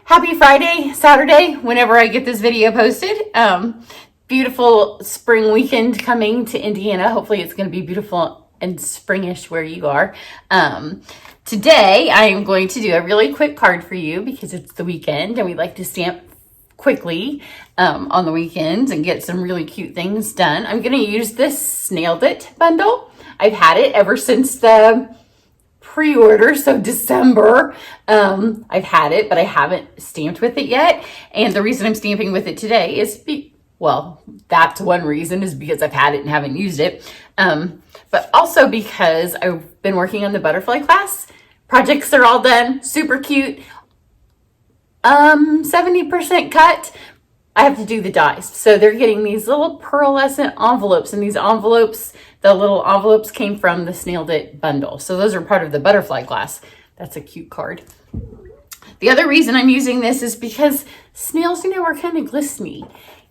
Happy Friday, Saturday, whenever I get this video posted. Beautiful spring weekend coming to Indiana. Hopefully it's going to be beautiful and springish where you are. Today I am going to do a really quick card for you because it's the weekend and we like to stamp quickly on the weekends and get some really cute things done. I'm going to use this Snailed It bundle. I've had it ever since the pre-order, so December. I've had it, but I haven't stamped with it yet. And the reason I'm stamping with it today is, well, that's one reason, is because I've had it and haven't used it. But also because I've been working on the butterfly class. Projects are all done, super cute. 70% cut. I have to do the dies. So they're getting these little pearlescent envelopes, and these envelopes, the little envelopes came from the Snailed It bundle. So those are part of the butterfly class. That's a cute card. The other reason I'm using this is because snails, are kind of glistening.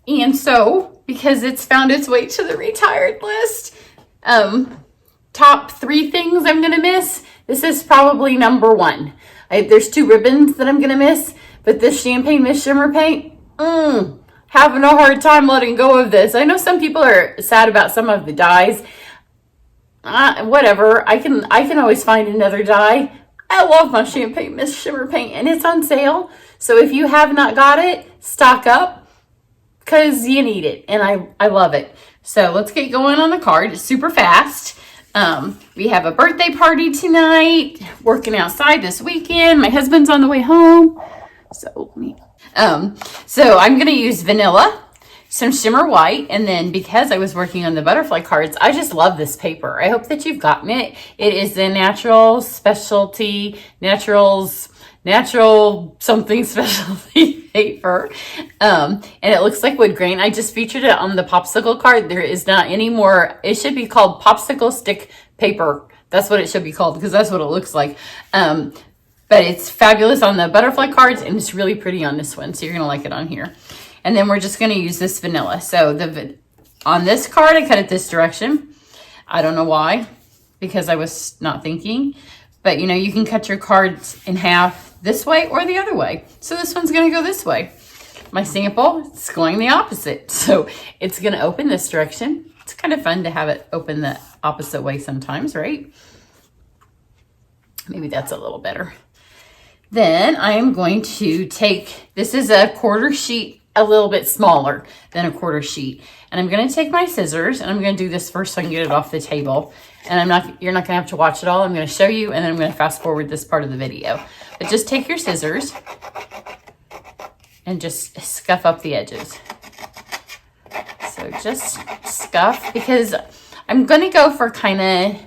And so, because it's found its way to the retired list, top 3 things I'm going to miss, this is probably number 1. There's 2 ribbons that I'm going to miss, but this Champagne Mist Shimmer paint, having a hard time letting go of this. I know some people are sad about some of the dyes. Whatever, I can always find another dye. I love my Champagne Mist Shimmer paint, and it's on sale. So if you have not got it, stock up, because you need it, and I love it. So let's get going on the card. It's super fast. We have a birthday party tonight, working outside this weekend. My husband's on the way home. So I'm going to use vanilla, some shimmer white, and then because I was working on the butterfly cards, I just love this paper. I hope that you've gotten it. It is the natural something specialty paper. And it looks like wood grain. I just featured it on the popsicle card. There is not any more. It should be called popsicle stick paper. That's what it should be called, because that's what it looks like. But it's fabulous on the butterfly cards, and it's really pretty on this one. So you're going to like it on here. And then we're just going to use this vanilla. So on this card, I cut it this direction. I don't know why, because I was not thinking. But, you can cut your cards in half this way or the other way. So this one's going to go this way. My sample is going the opposite. So it's going to open this direction. It's kind of fun to have it open the opposite way sometimes, right? Maybe that's a little better. Then I am going to take, this is a quarter sheet, a little bit smaller than a quarter sheet. And I'm going to take my scissors, and I'm going to do this first so I can get it off the table. And you're not going to have to watch it all. I'm going to show you, and then I'm going to fast forward this part of the video. But just take your scissors and just scuff up the edges. So just scuff, because I'm going to go for kind of,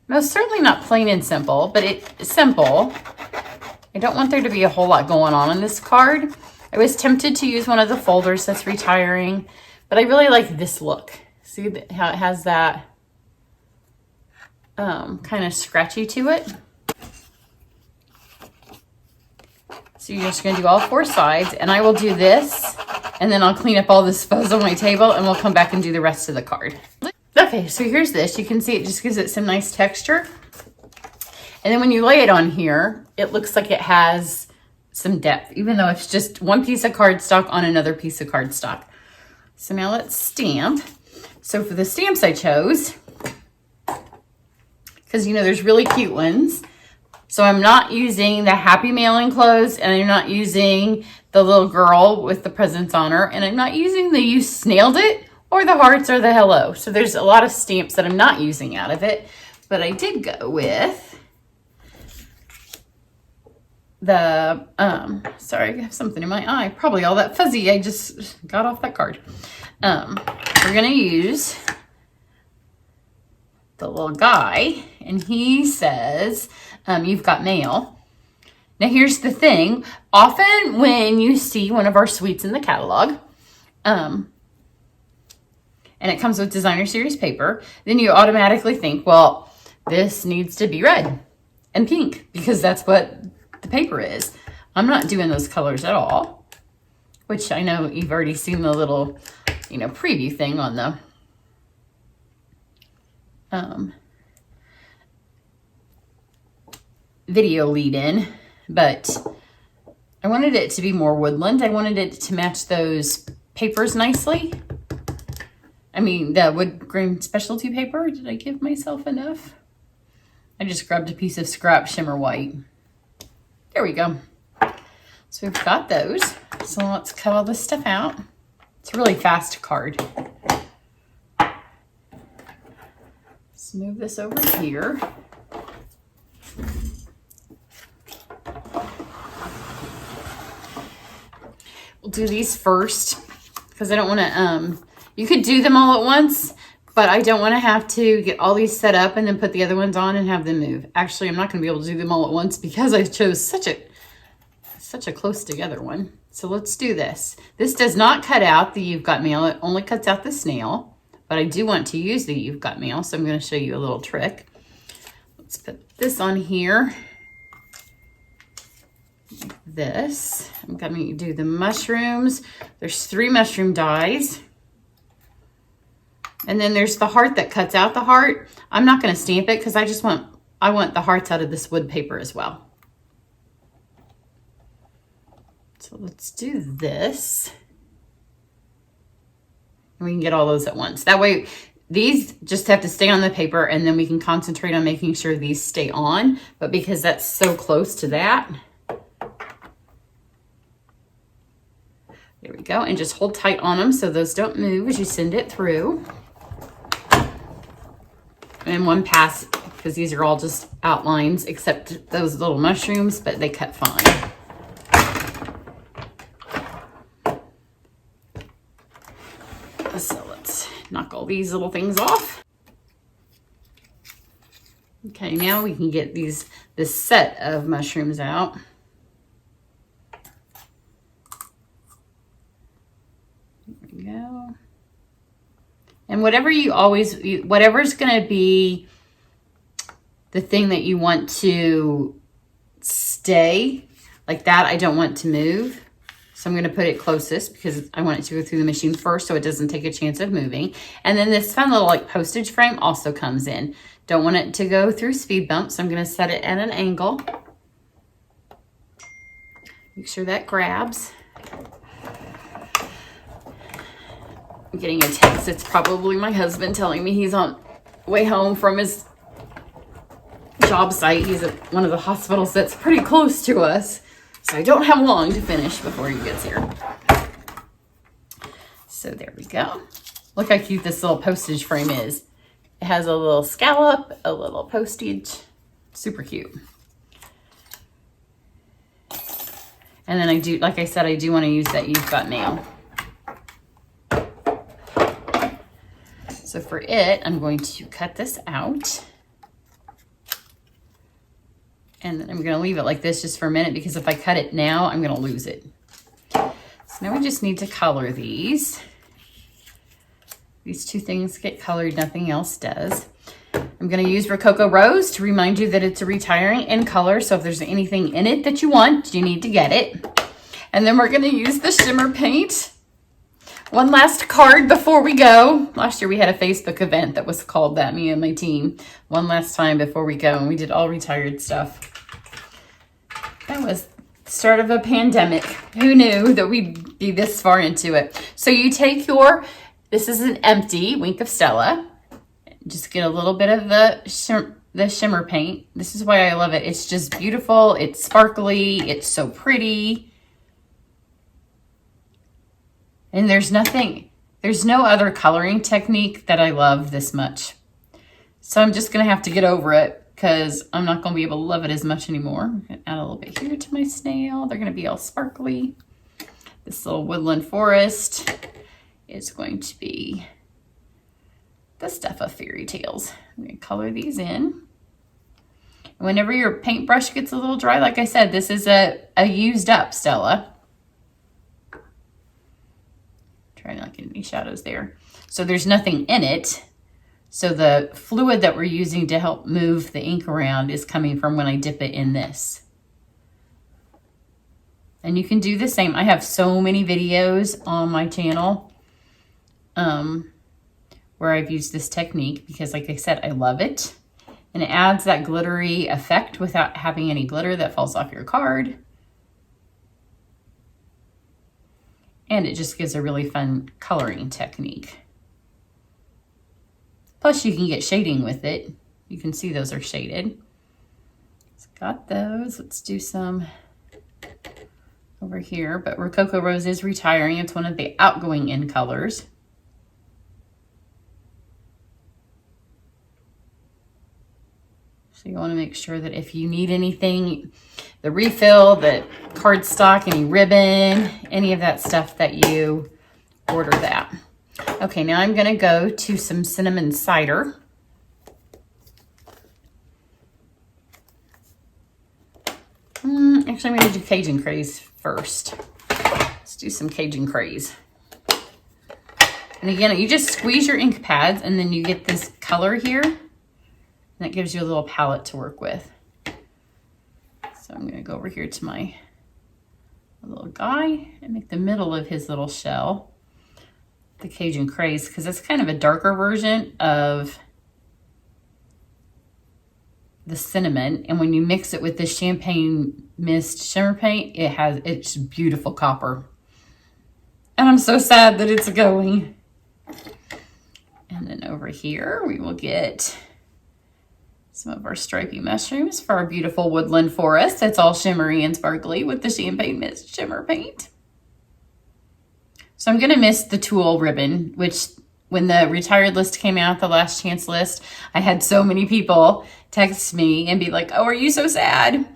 most certainly not plain and simple, but it's simple. I don't want there to be a whole lot going on this card. I was tempted to use one of the folders that's retiring, but I really like this look. See how it has that kind of scratchy to it. So you're just going to do all 4 sides, and I will do this, and then I'll clean up all this fuzz on my table, and we'll come back and do the rest of the card. Okay, so here's this. You can see it just gives it some nice texture. And then when you lay it on here, it looks like it has some depth, even though it's just one piece of cardstock on another piece of cardstock. So now let's stamp. So for the stamps I chose, because there's really cute ones. So I'm not using the Happy Mail enclosed, and I'm not using the little girl with the presents on her, and I'm not using the You Snailed It or the hearts or the hello. So there's a lot of stamps that I'm not using out of it, but I did go with the, sorry, I have something in my eye. Probably all that fuzzy I just got off that card. We're going to use the little guy, and he says, you've got mail. Now here's the thing. Often when you see one of our suites in the catalog, and it comes with designer series paper, then you automatically think, well, this needs to be red and pink, because that's what the paper is. I'm not doing those colors at all, which I know you've already seen the little, preview thing on the video lead in, but I wanted it to be more woodland. I wanted it to match those papers nicely. I mean, the wood grain specialty paper. Did I give myself enough? I just grabbed a piece of scrap shimmer white. There we go. So we've got those. So let's cut all this stuff out. It's a really fast card. Let's move this over here. We'll do these first because I don't want to, you could do them all at once, but I don't want to have to get all these set up and then put the other ones on and have them move. Actually, I'm not going to be able to do them all at once because I chose such a close together one. So let's do this. This does not cut out the You've Got Mail. It only cuts out the snail, but I do want to use the You've Got Mail. So I'm going to show you a little trick. Let's put this on here. Like this. I'm going to do the mushrooms. There's 3 mushroom dies. And then there's the heart that cuts out the heart. I'm not going to stamp it because I want the hearts out of this wood paper as well. So let's do this. And we can get all those at once. That way, these just have to stay on the paper and then we can concentrate on making sure these stay on. But because that's so close to that, there we go. And just hold tight on them so those don't move as you send it through. And one pass, because these are all just outlines except those little mushrooms, but they cut fine. So let's knock all these little things off. Okay, now we can get this set of mushrooms out. There we go. And whatever's going to be the thing that you want to stay, like that I don't want to move. So I'm going to put it closest because I want it to go through the machine first so it doesn't take a chance of moving. And then this fun little like postage frame also comes in. Don't want it to go through speed bumps, so I'm going to set it at an angle. Make sure that grabs. I'm getting a text. It's probably my husband telling me he's on way home from his job site. He's at one of the hospitals that's pretty close to us. So I don't have long to finish before he gets here. So there we go. Look how cute this little postage frame is. It has a little scallop, a little postage. Super cute. And then I do, like I said, I do want to use that You've Got Mail. So for it, I'm going to cut this out. And then I'm going to leave it like this just for a minute because if I cut it now, I'm going to lose it. So now we just need to color these. These 2 things get colored, nothing else does. I'm going to use Rococo Rose to remind you that it's a retiring in color. So if there's anything in it that you want, you need to get it. And then we're going to use the shimmer paint. One last card before we go. Last year we had a Facebook event that was called that, me and my team. One last time before we go, and we did all retired stuff. That was the start of a pandemic. Who knew that we'd be this far into it? So you take this is an empty Wink of Stella. Just get a little bit of the shimmer paint. This is why I love it. It's just beautiful. It's sparkly. It's so pretty. And there's no other coloring technique that I love this much. So I'm just going to have to get over it because I'm not going to be able to love it as much anymore. I'm going to add a little bit here to my snail. They're going to be all sparkly. This little woodland forest is going to be the stuff of fairy tales. I'm going to color these in. Whenever your paintbrush gets a little dry, like I said, this is a used up Stella. Trying not to get any shadows there. So there's nothing in it. So the fluid that we're using to help move the ink around is coming from when I dip it in this. And you can do the same. I have so many videos on my channel where I've used this technique because, like I said, I love it. And it adds that glittery effect without having any glitter that falls off your card. And it just gives a really fun coloring technique. Plus you can get shading with it. You can see those are shaded. It's got those. Let's do some over here. But Rococo Rose is retiring. It's one of the outgoing in colors. So you want to make sure that if you need anything, the refill, the cardstock, any ribbon, any of that stuff, that you order that. Okay, now I'm going to go to some cinnamon cider. Actually, I'm going to do Cajun Craze first. Let's do some Cajun Craze. And again, you just squeeze your ink pads and then you get this color here. And that gives you a little palette to work with. So I'm going to go over here to my little guy and make the middle of his little shell the Cajun Craze, because it's kind of a darker version of the cinnamon. And when you mix it with the Champagne Mist Shimmer paint, it's beautiful copper. And I'm so sad that it's going. And then over here we will get some of our stripy mushrooms for our beautiful woodland forest. It's all shimmery and sparkly with the Champagne Mist Shimmer paint. So I'm going to miss the tulle ribbon, which when the retired list came out, the last chance list, I had so many people text me and be like, oh, are you so sad?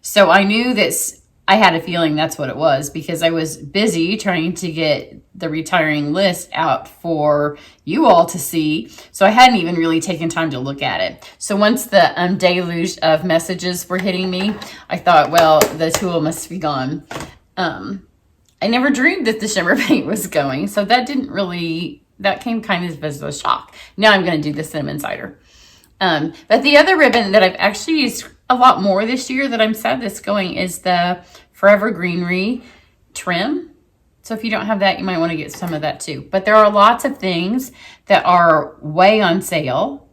So I knew this, I had a feeling that's what it was, because I was busy trying to get the retiring list out for you all to see. So I hadn't even really taken time to look at it. So once the deluge of messages were hitting me, I thought, well, the tulle must be gone. I never dreamed that the shimmer paint was going. So that that came kind of as a shock. Now I'm going to do the cinnamon cider. But the other ribbon that I've actually used a lot more this year that I'm sad that's going is the Forever Greenery trim. So if you don't have that, you might want to get some of that too. But there are lots of things that are way on sale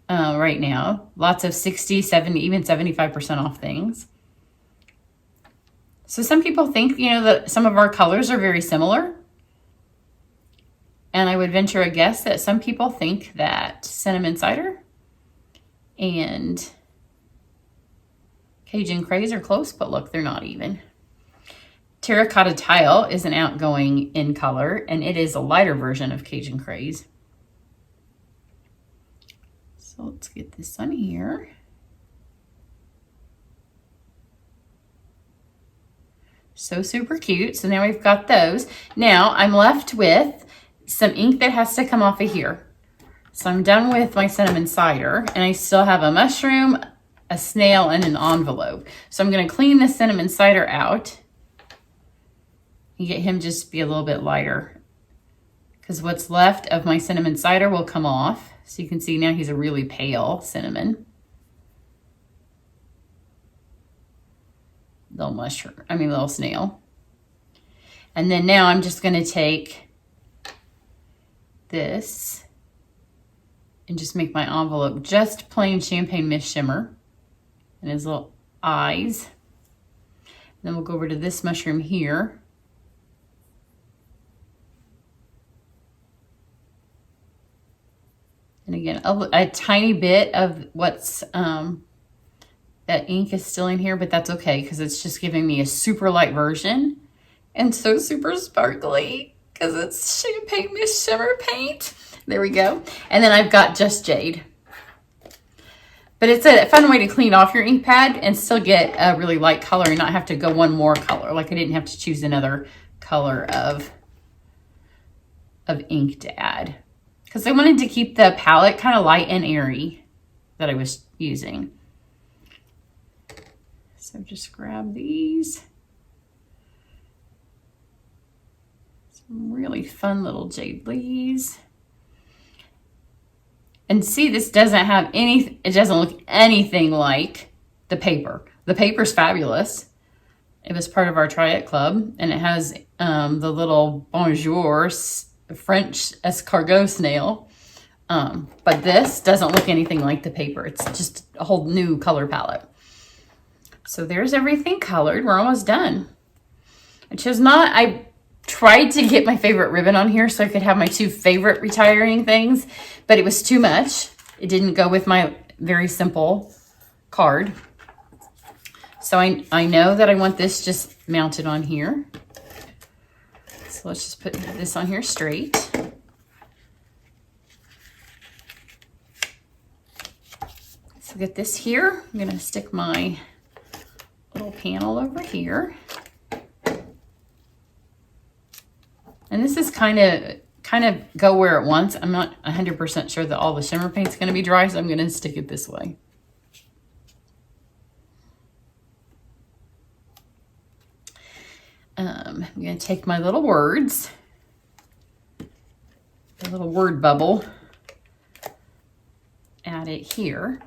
right now. Lots of 60, 70, even 75% off things. So some people think, that some of our colors are very similar. And I would venture a guess that some people think that cinnamon cider and Cajun Craze are close, but look, they're not even. Terracotta Tile is an outgoing in color, and it is a lighter version of Cajun Craze. So let's get this on here. So super cute. So now we've got those. Now I'm left with some ink that has to come off of here. So I'm done with my cinnamon cider, and I still have a mushroom, a snail, and an envelope. So I'm going to clean the cinnamon cider out and get him just be a little bit lighter, because what's left of my cinnamon cider will come off. So you can see now he's a really pale cinnamon. Little snail. And then now I'm just going to take this and just make my envelope just plain Champagne Mist Shimmer and his little eyes. And then we'll go over to this mushroom here. And again, a tiny bit of what's that ink is still in here, but that's okay because it's just giving me a super light version and so super sparkly because it's Champagne Mist Shimmer paint. There we go. And then I've got just Jade. But it's a fun way to clean off your ink pad and still get a really light color and not have to go one more color. Like I didn't have to choose another color of ink to add, because I wanted to keep the palette kind of light and airy that I was using. So just grab these. Some really fun little jade leaves. And see, this doesn't have it doesn't look anything like the paper. The paper's fabulous. It was part of our Try It Club, and it has the little Bonjour French escargot snail. But this doesn't look anything like the paper. It's just a whole new color palette. So there's everything colored. We're almost done. which is not, I tried to get my favorite ribbon on here so I could have my 2 favorite retiring things, but it was too much. It didn't go with my very simple card. So I know that I want this just mounted on here. So let's just put this on here straight. So get this here. I'm going to stick my little panel over here. And this is kind of go where it wants. I'm not 100% sure that all the shimmer paint's going to be dry, so I'm going to stick it this way. I'm going to take my little words, the little word bubble, add it here.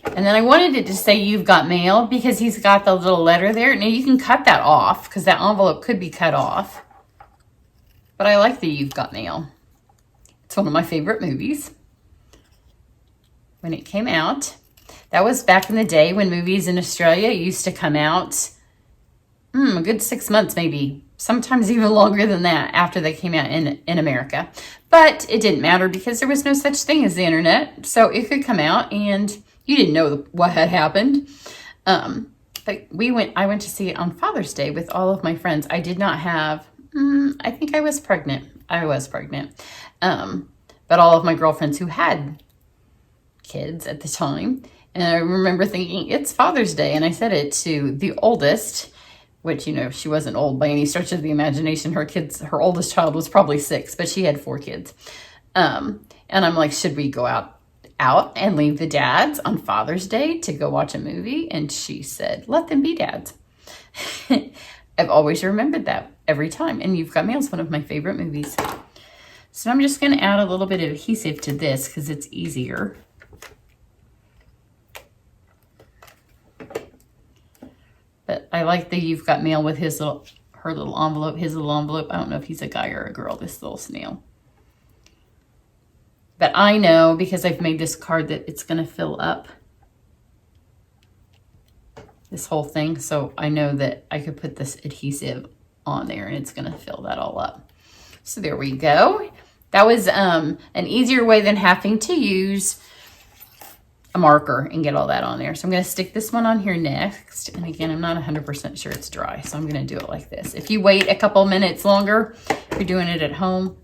And then I wanted it to say "You've got mail" because he's got the little letter there. Now you can cut that off because that envelope could be cut off. But I like the "You've Got Mail." It's one of my favorite movies. When it came out, that was back in the day when movies in Australia used to come out a good 6 months, maybe, sometimes even longer than that after they came out in America. But it didn't matter because there was no such thing as the internet. So it could come out and you didn't know what had happened. But I went to see it on Father's Day with all of my friends. I did not have, I think I was pregnant. I was pregnant. But all of my girlfriends who had kids at the time. And I remember thinking, it's Father's Day. And I said it to the oldest, which, you know, she wasn't old by any stretch of the imagination. Her oldest child was probably 6, but she had 4 kids. And I'm like, should we go out and leave the dads on Father's Day to go watch a movie? And she said, let them be dads. I've always remembered that every time. And You've Got Mail is one of my favorite movies. So I'm just going to add a little bit of adhesive to this because it's easier. But I like the You've Got Mail with her little envelope, his little envelope. I don't know if he's a guy or a girl, this little snail. But I know because I've made this card that it's going to fill up this whole thing. So I know that I could put this adhesive on there and it's going to fill that all up. So there we go. That was an easier way than having to use a marker and get all that on there. So I'm going to stick this one on here next. And again, I'm not 100% sure it's dry. So I'm going to do it like this. If you wait a couple minutes longer, if you're doing it at home,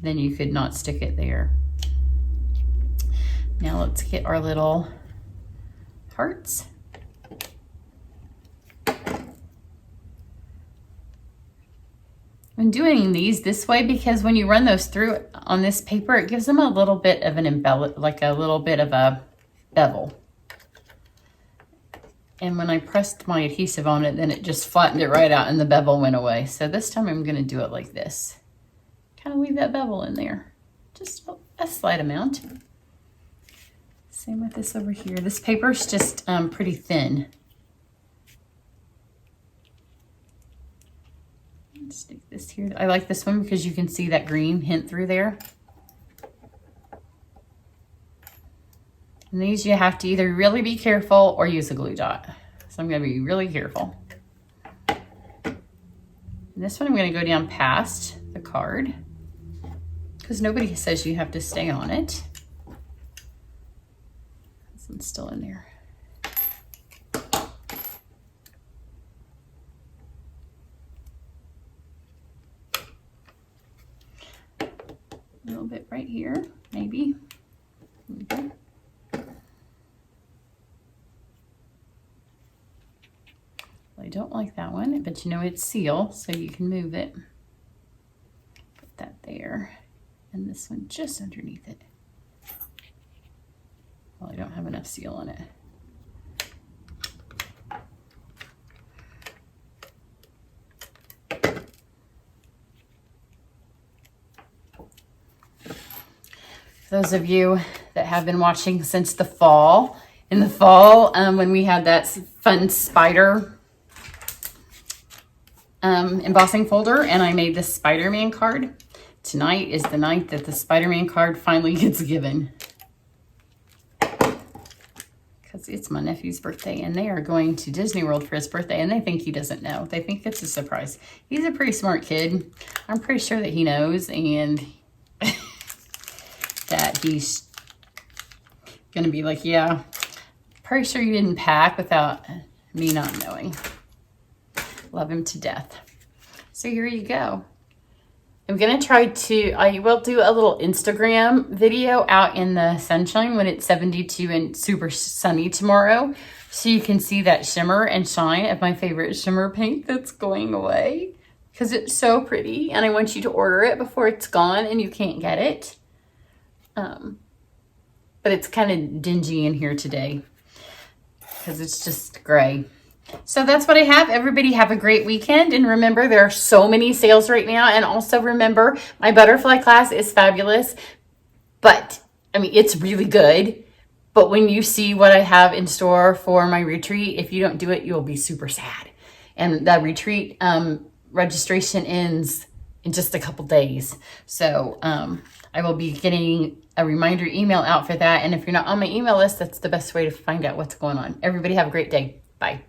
then you could not stick it there. Now let's get our little hearts. I'm doing these this way because when you run those through on this paper, it gives them a little bit of an like a little bit of a bevel. And when I pressed my adhesive on it, then it just flattened it right out and the bevel went away. So this time I'm going to do it like this. Kind of leave that bevel in there. Just a slight amount. Same with this over here. This paper's just pretty thin. Stick this here. I like this one because you can see that green hint through there. And these you have to either really be careful or use a glue dot. So I'm going to be really careful. And this one I'm going to go down past the card because nobody says you have to stay on it. This one's still in there. A little bit right here, maybe. Okay. Well, I don't like that one, but you know it's seal, so you can move it. Put that there. And this one just underneath it. Well, I don't have enough seal on it. For those of you that have been watching since the fall, in the fall when we had that fun spider embossing folder and I made this Spider-Man card, tonight is the night that the Spider-Man card finally gets given. because it's my nephew's birthday and they are going to Disney World for his birthday and they think he doesn't know. They think it's a surprise. He's a pretty smart kid. I'm pretty sure that he knows and that he's going to be like, yeah, pretty sure you didn't pack without me not knowing. Love him to death. So here you go. I'm going to try to, I will do a little Instagram video out in the sunshine when it's 72 and super sunny tomorrow. So you can see that shimmer and shine of my favorite shimmer paint that's going away. Because it's so pretty. And I want you to order it before it's gone and you can't get it. But it's kind of dingy in here today. Because it's just gray. So that's what I have. Everybody have a great weekend. And remember, there are so many sales right now. And also remember, my butterfly class is fabulous. But, I mean, it's really good. But when you see what I have in store for my retreat, if you don't do it, you'll be super sad. And the retreat registration ends in just a couple days. So I will be getting a reminder email out for that. And if you're not on my email list, that's the best way to find out what's going on. Everybody have a great day. Bye.